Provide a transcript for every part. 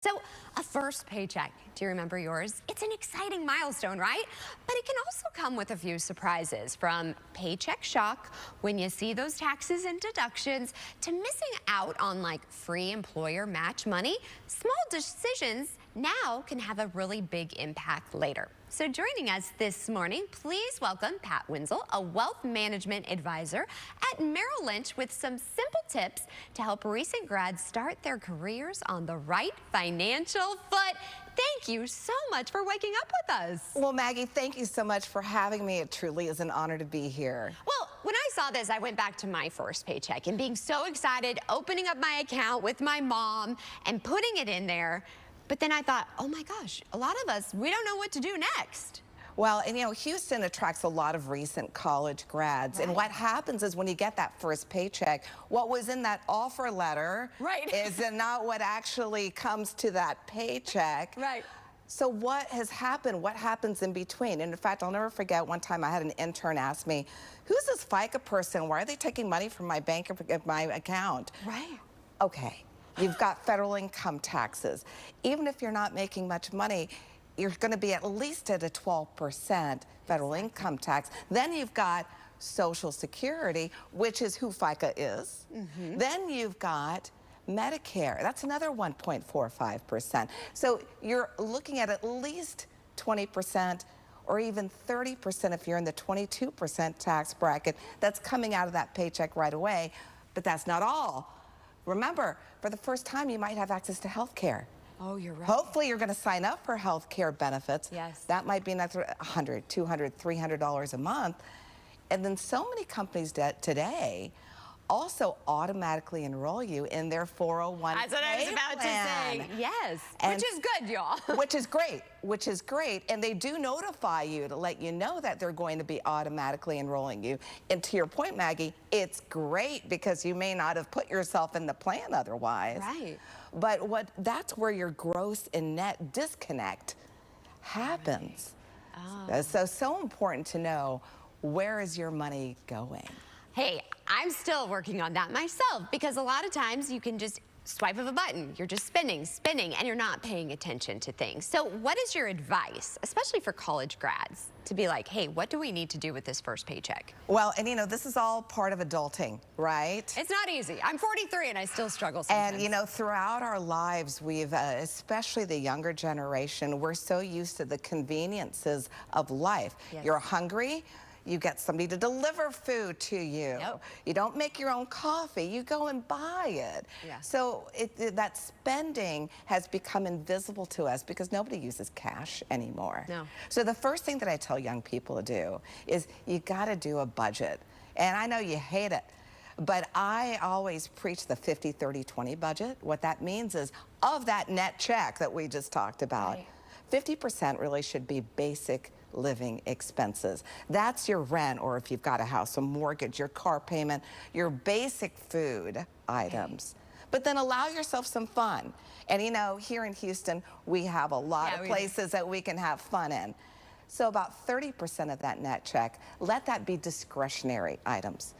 So, a first paycheck, do you remember yours? It's an exciting milestone, right? But it can also come with a few surprises, from paycheck shock when you see those taxes and deductions to missing out on like free employer match money. Small decisions now can have a really big impact later. So joining us this morning, please welcome Pat Wenzel, a wealth management advisor at Merrill Lynch, with some simple tips to help recent grads start their careers on the right financial foot. Thank you so much for waking up with us. Well, Maggie, thank you so much for having me. It truly is an honor to be here. Well, when I saw this, I went back to my first paycheck and being so excited, opening up my account with my mom and putting it in there. But then I thought, oh my gosh, a lot of us, we don't know what to do next. Well, and you know, Houston attracts a lot of recent college grads. Right. And what happens is when you get that first paycheck, what was in that offer letter is not what actually comes to that paycheck. Right. So what has happened? What happens in between? And in fact, I'll never forget one time I had an intern ask me, who's this FICA person? Why are they taking money from my bank, my account? Right. Okay. You've got federal income taxes. Even if you're not making much money, you're going to be at least at a 12% federal income tax. Then you've got Social Security, which is who FICA is. Then you've got Medicare. That's another 1.45%. So you're looking at least 20% or even 30% if you're in the 22% tax bracket. That's coming out of that paycheck right away. But that's not all. Remember, for the first time, you might have access to health care. Oh, you're right. Hopefully, you're going to sign up for health care benefits. Yes. That might be another $100, $200, $300 a month. And then so many companies today also automatically enroll you in their 401k plan. That's what I was about to say. Yes, and which is good, y'all. Which is great. And they do notify you to let you know that they're going to be automatically enrolling you. And to your point, Maggie, it's great because you may not have put yourself in the plan otherwise. Right. But that's where your gross and net disconnect happens. Right. Oh. So important to know, where is your money going? Hey, I'm still working on that myself, because a lot of times you can just swipe of a button. You're just spinning, and you're not paying attention to things. So what is your advice, especially for college grads, to be like, hey, what do we need to do with this first paycheck? Well, and you know, this is all part of adulting, right? It's not easy. I'm 43 and I still struggle sometimes. And you know, throughout our lives, we've, especially the younger generation, we're so used to the conveniences of life. Yes. You're hungry, you get somebody to deliver food to you. Yep. You don't make your own coffee, you go and buy it. Yeah. So that spending has become invisible to us because nobody uses cash anymore. No. So the first thing that I tell young people to do is you gotta do a budget. And I know you hate it, but I always preach the 50-30-20 budget. What that means is, of that net check that we just talked about, 50% really should be basic living expenses. That's your rent, or if you've got a house, a mortgage, your car payment, your basic food items. But then allow yourself some fun. And you know, here in Houston, we have a lot of places that we can have fun in. So about 30% of that net check, let that be discretionary items.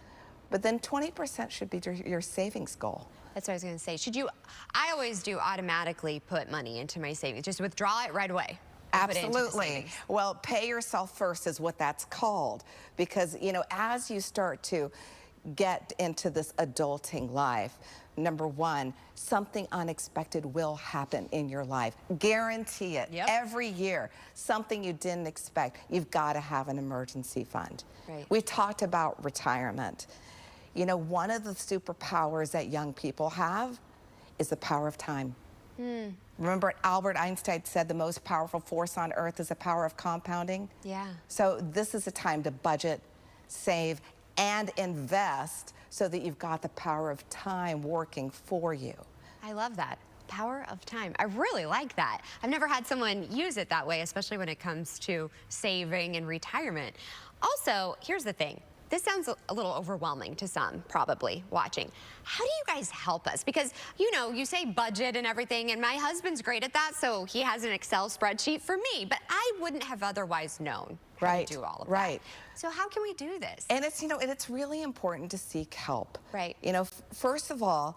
But then 20% should be your savings goal. That's what I was going to say. I always do automatically put money into my savings. Just withdraw it right away. Absolutely. Well, pay yourself first is what that's called. Because, you know, as you start to get into this adulting life, number one, something unexpected will happen in your life. Guarantee it. Yep. Every year, something you didn't expect. You've got to have an emergency fund. Right. We talked about retirement. You know, one of the superpowers that young people have is the power of time. Remember, Albert Einstein said the most powerful force on earth is the power of compounding? Yeah. So this is a time to budget, save, and invest so that you've got the power of time working for you. I love that. Power of time. I really like that. I've never had someone use it that way, especially when it comes to saving and retirement. Also, here's the thing. This sounds a little overwhelming to some, probably, watching. How do you guys help us? Because, you know, you say budget and everything, and my husband's great at that, so he has an Excel spreadsheet for me, but I wouldn't have otherwise known how to do all of that. So how can we do this? And it's, you know, and it's really important to seek help. Right. You know, first of all,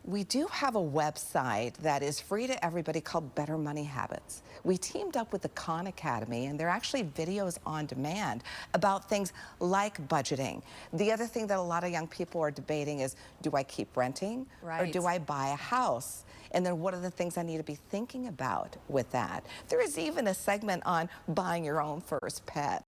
We do have a website that is free to everybody called Better Money Habits. We teamed up with the Khan Academy, and they're actually videos on demand about things like budgeting. The other thing that a lot of young people are debating is, do I keep renting or do I buy a house? And then what are the things I need to be thinking about with that? There is even a segment on buying your own first pet.